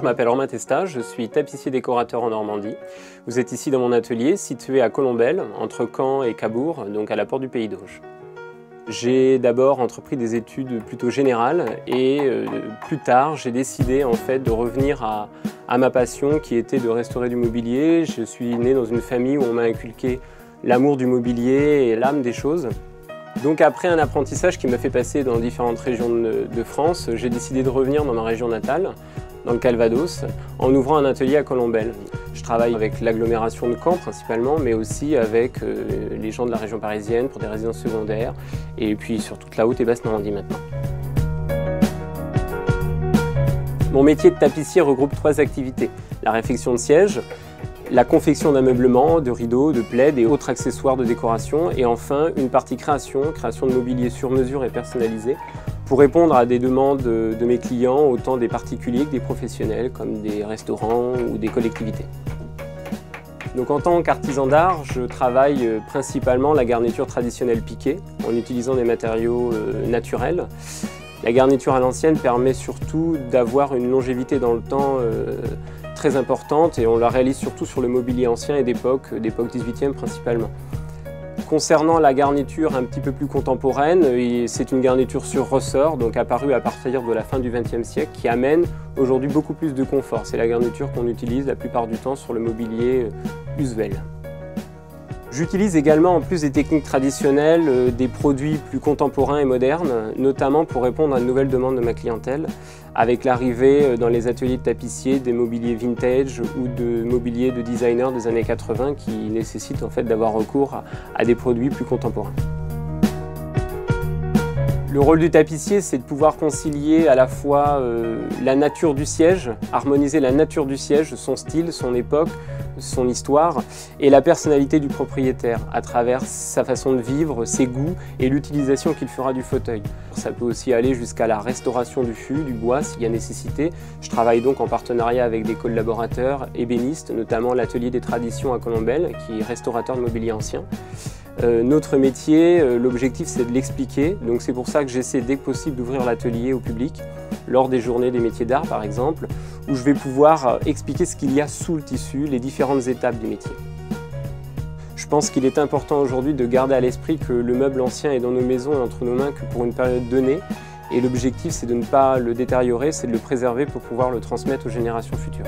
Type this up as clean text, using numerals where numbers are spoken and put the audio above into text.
m'appelle Romain Testa, je suis tapissier décorateur en Normandie. Vous êtes ici dans mon atelier situé à Colombelles, entre Caen et Cabourg, donc à la porte du Pays d'Auge. J'ai d'abord entrepris des études plutôt générales et plus tard j'ai décidé en fait de revenir à ma passion qui était de restaurer du mobilier. Je suis né dans une famille où on m'a inculqué l'amour du mobilier et l'âme des choses. Donc après un apprentissage qui m'a fait passer dans différentes régions de France, j'ai décidé de revenir dans ma région natale, dans le Calvados, en ouvrant un atelier à Colombelles. Je travaille avec l'agglomération de Caen principalement, mais aussi avec les gens de la région parisienne pour des résidences secondaires, et puis sur toute la haute et basse Normandie maintenant. Mon métier de tapissier regroupe 3 activités. La réfection de sièges, la confection d'ameublements, de rideaux, de plaids et autres accessoires de décoration, et enfin une partie création de mobilier sur mesure et personnalisé pour répondre à des demandes de mes clients, autant des particuliers que des professionnels comme des restaurants ou des collectivités. Donc en tant qu'artisan d'art, je travaille principalement la garniture traditionnelle piquée en utilisant des matériaux naturels. La garniture à l'ancienne permet surtout d'avoir une longévité dans le temps très importante et on la réalise surtout sur le mobilier ancien et d'époque 18e principalement. Concernant la garniture un petit peu plus contemporaine, c'est une garniture sur ressort, donc apparue à partir de la fin du XXe siècle, qui amène aujourd'hui beaucoup plus de confort. C'est la garniture qu'on utilise la plupart du temps sur le mobilier usuel. J'utilise également, en plus des techniques traditionnelles, des produits plus contemporains et modernes, notamment pour répondre à une nouvelle demande de ma clientèle, avec l'arrivée dans les ateliers de tapissiers des mobiliers vintage ou de mobilier de designer des années 80 qui nécessitent en fait d'avoir recours à des produits plus contemporains. Le rôle du tapissier, c'est de pouvoir concilier à la fois la nature du siège, harmoniser la nature du siège, son style, son époque, son histoire et la personnalité du propriétaire à travers sa façon de vivre, ses goûts et l'utilisation qu'il fera du fauteuil. Ça peut aussi aller jusqu'à la restauration du fût, du bois s'il y a nécessité. Je travaille donc en partenariat avec des collaborateurs ébénistes, notamment l'atelier des traditions à Colombelles qui est restaurateur de mobilier ancien. Notre métier, l'objectif c'est de l'expliquer, donc c'est pour ça que j'essaie dès que possible d'ouvrir l'atelier au public, lors des journées des métiers d'art par exemple, où je vais pouvoir expliquer ce qu'il y a sous le tissu, les différentes étapes du métier. Je pense qu'il est important aujourd'hui de garder à l'esprit que le meuble ancien est dans nos maisons et entre nos mains que pour une période donnée, et l'objectif c'est de ne pas le détériorer, c'est de le préserver pour pouvoir le transmettre aux générations futures.